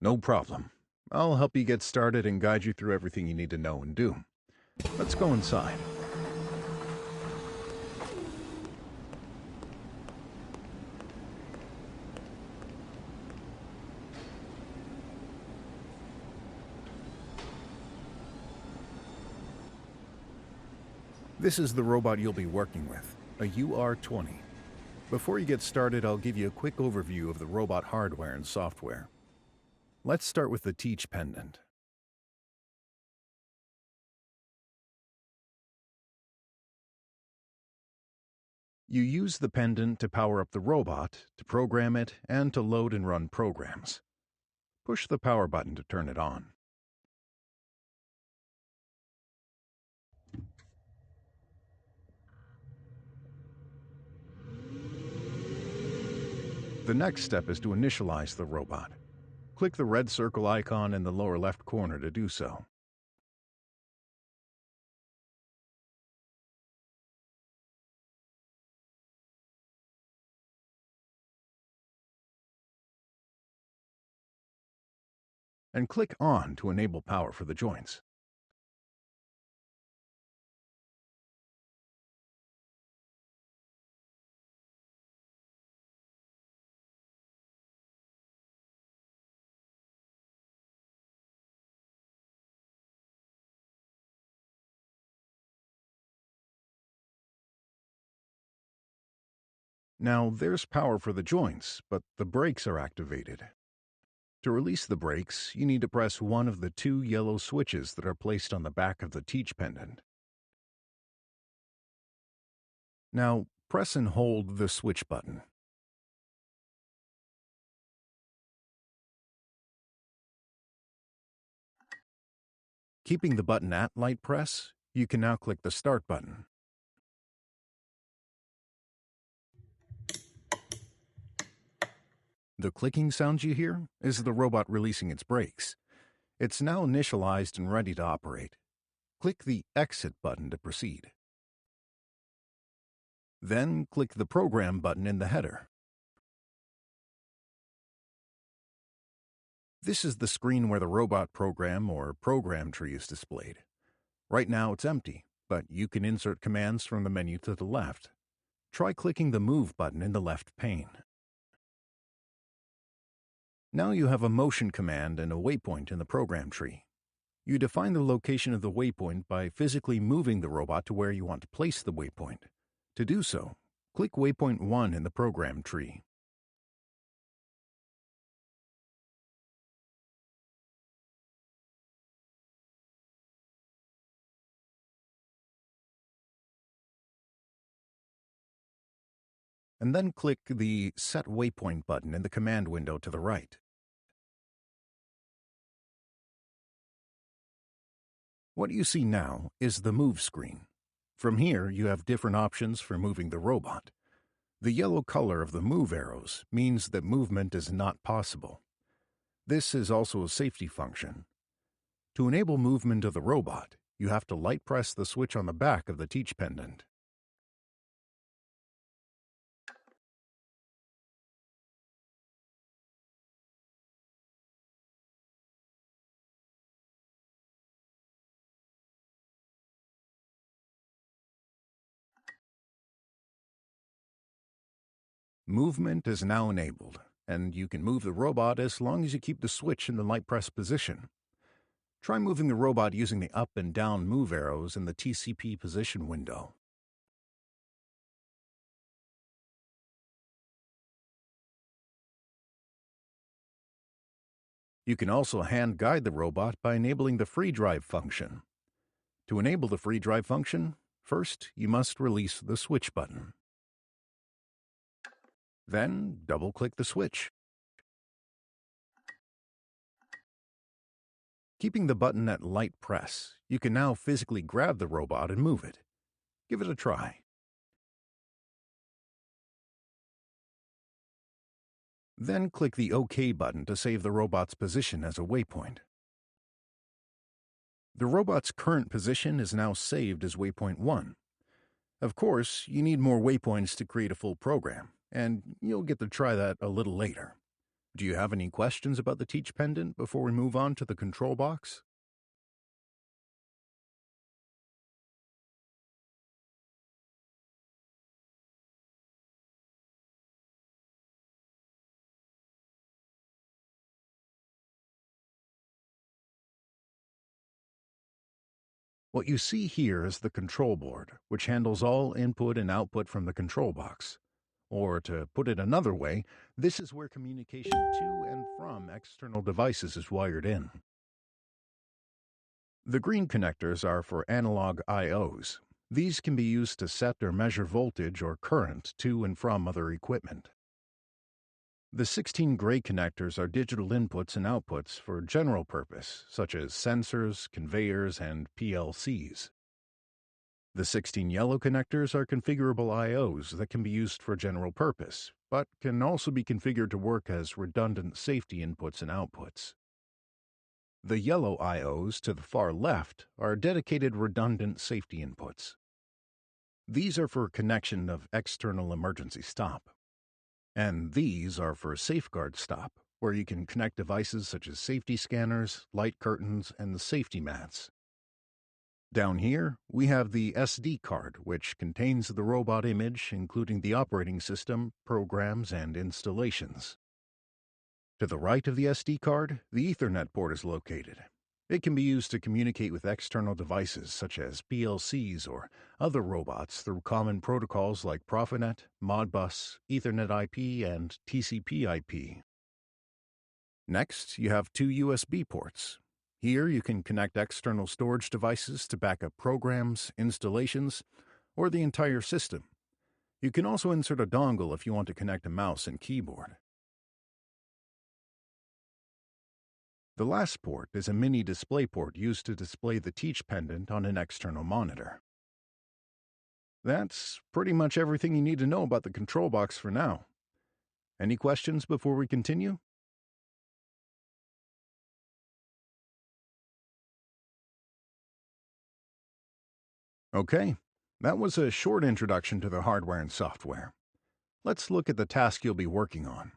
No problem. I'll help you get started and guide you through everything you need to know and do. Let's go inside. This is the robot you'll be working with, a UR20. Before you get started, I'll give you a quick overview of the robot hardware and software. Let's start with the teach pendant. You use the pendant to power up the robot, to program it, and to load and run programs. Push the power button to turn it on. The next step is to initialize the robot. Click the red circle icon in the lower left corner to do so. And click On to enable power for the joints. Now there's power for the joints, but the brakes are activated. To release the brakes, you need to press one of the two yellow switches that are placed on the back of the teach pendant. Now press and hold the switch button. Keeping the button at light press, you can now click the start button. The clicking sound you hear is the robot releasing its brakes. It's now initialized and ready to operate. Click the Exit button to proceed. Then click the Program button in the header. This is the screen where the robot program or program tree is displayed. Right now it's empty, but you can insert commands from the menu to the left. Try clicking the Move button in the left pane. Now you have a motion command and a waypoint in the program tree. You define the location of the waypoint by physically moving the robot to where you want to place the waypoint. To do so, click Waypoint 1 in the program tree. And then click the Set Waypoint button in the command window to the right. What you see now is the Move screen. From here, you have different options for moving the robot. The yellow color of the move arrows means that movement is not possible. This is also a safety function. To enable movement of the robot, you have to light press the switch on the back of the teach pendant. Movement is now enabled, and you can move the robot as long as you keep the switch in the light press position. Try moving the robot using the up and down move arrows in the TCP position window. You can also hand guide the robot by enabling the free drive function. To enable the free drive function, first you must release the switch button. Then double-click the switch. Keeping the button at light press, you can now physically grab the robot and move it. Give it a try. Then click the OK button to save the robot's position as a waypoint. The robot's current position is now saved as waypoint 1. Of course, you need more waypoints to create a full program, and you'll get to try that a little later. Do you have any questions about the Teach pendant before we move on to the control box? What you see here is the control board, which handles all input and output from the control box. Or to put it another way, this is where communication to and from external devices is wired in. The green connectors are for analog I/Os. These can be used to set or measure voltage or current to and from other equipment. The 16 gray connectors are digital inputs and outputs for general purpose, such as sensors, conveyors, and PLCs. The 16 yellow connectors are configurable I/Os that can be used for general purpose, but can also be configured to work as redundant safety inputs and outputs. The yellow I/Os to the far left are dedicated redundant safety inputs. These are for connection of external emergency stop. And these are for safeguard stop, where you can connect devices such as safety scanners, light curtains, and the safety mats. Down here, we have the SD card, which contains the robot image, including the operating system, programs, and installations. To the right of the SD card, the Ethernet port is located. It can be used to communicate with external devices such as PLCs or other robots through common protocols like Profinet, Modbus, Ethernet IP, and TCP IP. Next, you have two USB ports. Here you can connect external storage devices to back up programs, installations, or the entire system. You can also insert a dongle if you want to connect a mouse and keyboard. The last port is a mini display port used to display the Teach pendant on an external monitor. That's pretty much everything you need to know about the control box for now. Any questions before we continue? Okay, that was a short introduction to the hardware and software. Let's look at the task you'll be working on.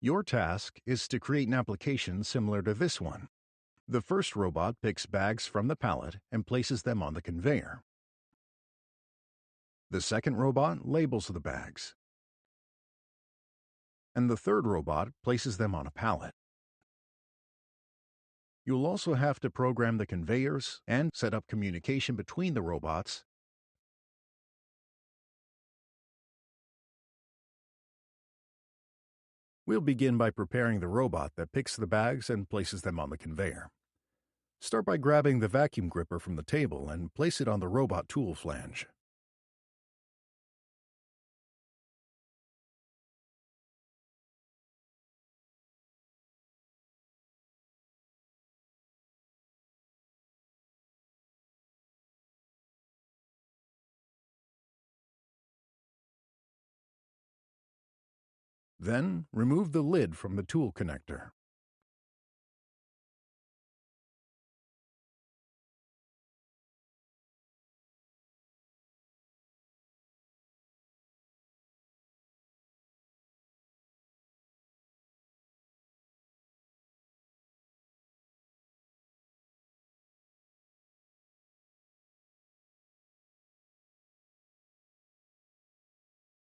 Your task is to create an application similar to this one. The first robot picks bags from the pallet and places them on the conveyor. The second robot labels the bags. And the third robot places them on a pallet. You'll also have to program the conveyors and set up communication between the robots. We'll begin by preparing the robot that picks the bags and places them on the conveyor. Start by grabbing the vacuum gripper from the table and place it on the robot tool flange. Then, remove the lid from the tool connector.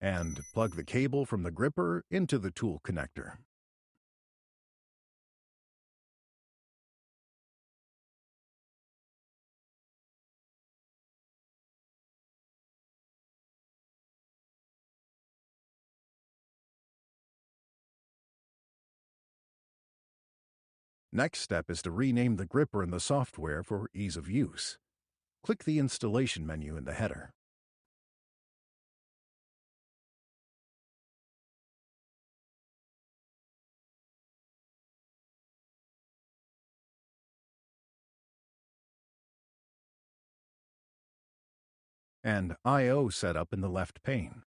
And plug the cable from the gripper into the tool connector. Next step is to rename the gripper in the software for ease of use. Click the Installation menu in the header. And I/O setup in the left pane.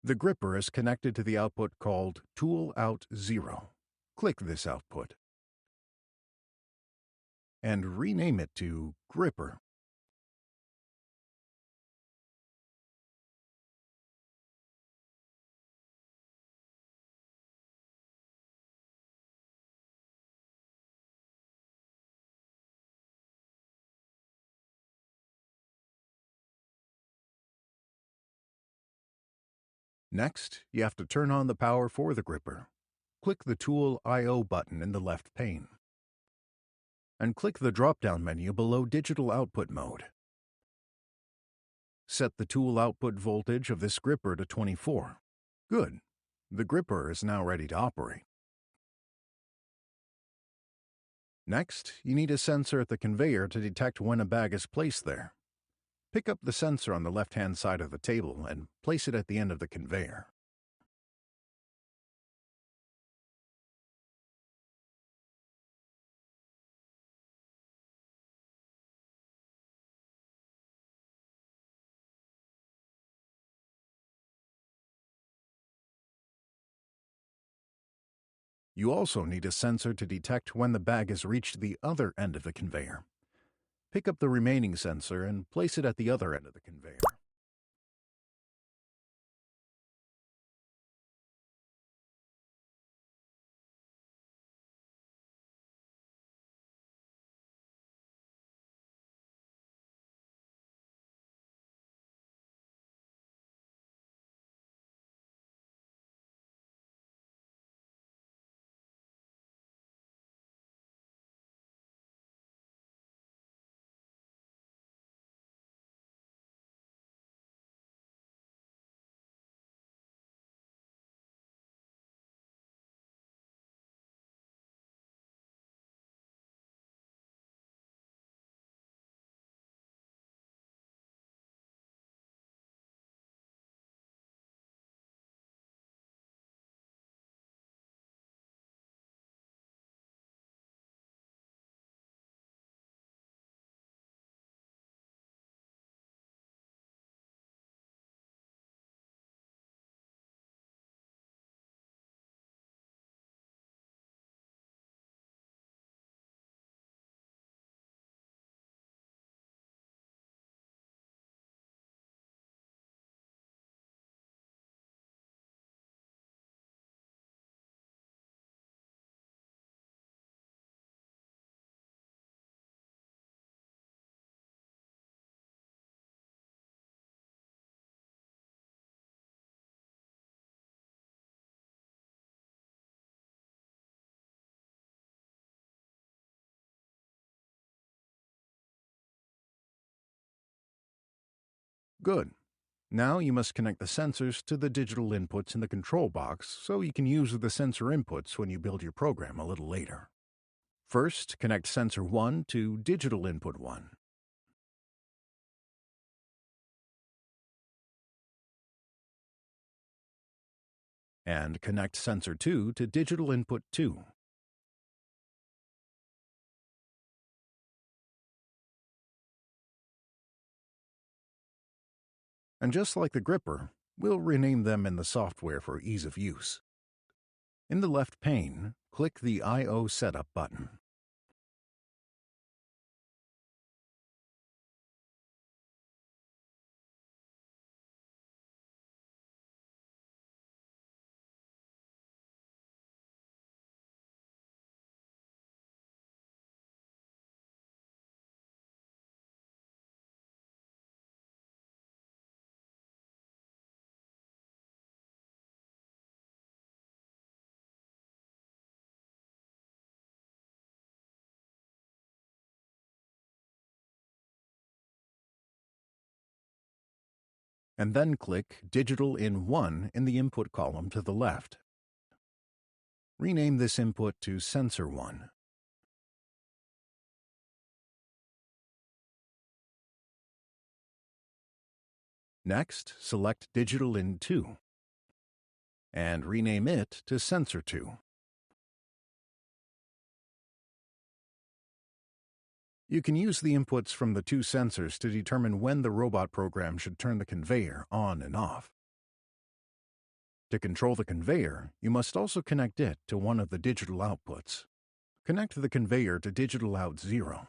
The gripper is connected to the output called Tool Out 0. Click this output. And rename it to Gripper. Next, you have to turn on the power for the gripper. Click the Tool I/O button in the left pane. And click the drop-down menu below Digital Output Mode. Set the tool output voltage of this gripper to 24. Good. The gripper is now ready to operate. Next, you need a sensor at the conveyor to detect when a bag is placed there. Pick up the sensor on the left-hand side of the table and place it at the end of the conveyor. You also need a sensor to detect when the bag has reached the other end of the conveyor. Pick up the remaining sensor and place it at the other end of the conveyor. Good. Now you must connect the sensors to the digital inputs in the control box so you can use the sensor inputs when you build your program a little later. First, connect sensor 1 to digital input 1. And connect sensor 2 to digital input 2. And just like the gripper, we'll rename them in the software for ease of use. In the left pane, click the I/O Setup button. And then click Digital in 1 in the input column to the left. Rename this input to Sensor 1. Next, select Digital in 2 and rename it to Sensor 2. You can use the inputs from the two sensors to determine when the robot program should turn the conveyor on and off. To control the conveyor, you must also connect it to one of the digital outputs. Connect the conveyor to digital out 0.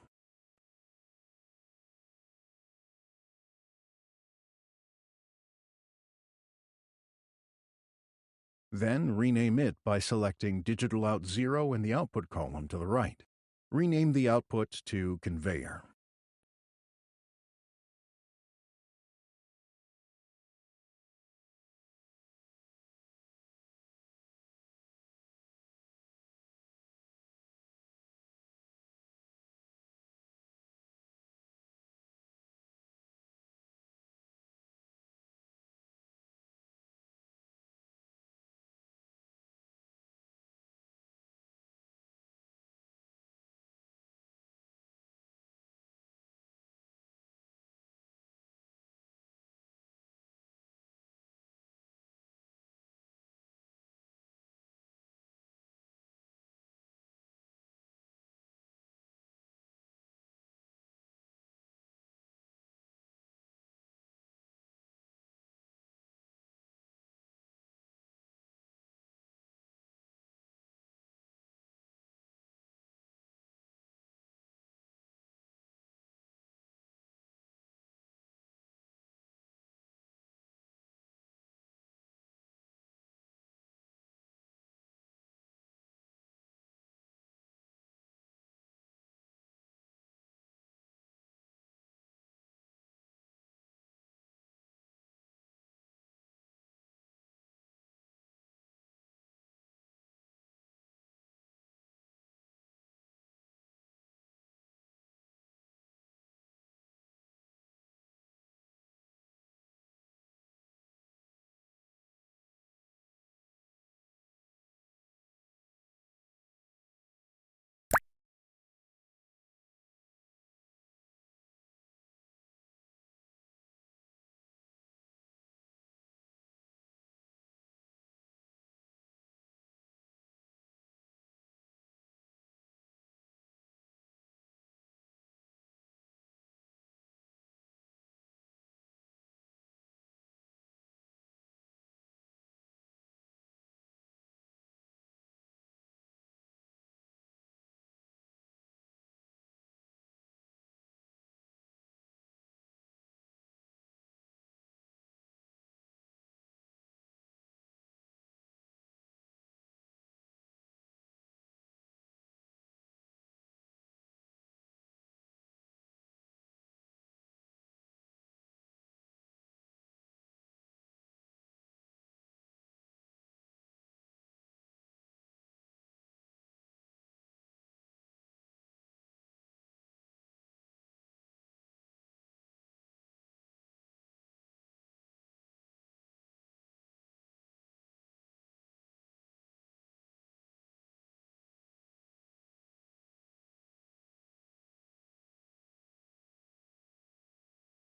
Then rename it by selecting digital out 0 in the output column to the right. Rename the output to conveyor.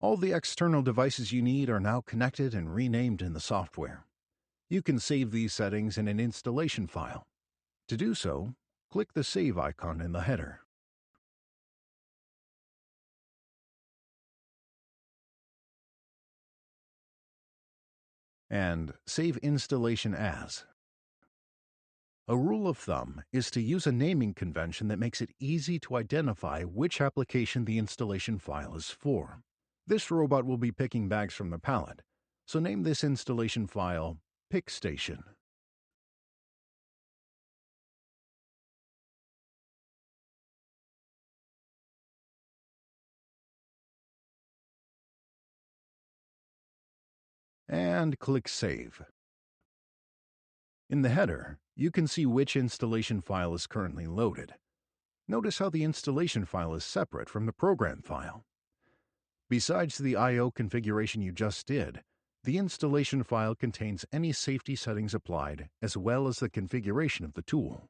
All the external devices you need are now connected and renamed in the software. You can save these settings in an installation file. To do so, click the Save icon in the header. And Save Installation As. A rule of thumb is to use a naming convention that makes it easy to identify which application the installation file is for. This robot will be picking bags from the pallet, so name this installation file Pick Station. And click Save. In the header, you can see which installation file is currently loaded. Notice how the installation file is separate from the program file. Besides the I/O configuration you just did, the installation file contains any safety settings applied as well as the configuration of the tool.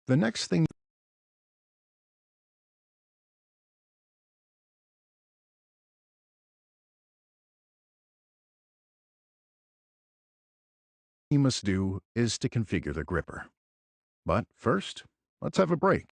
The next thing you must do is to configure the gripper. But first, let's have a break.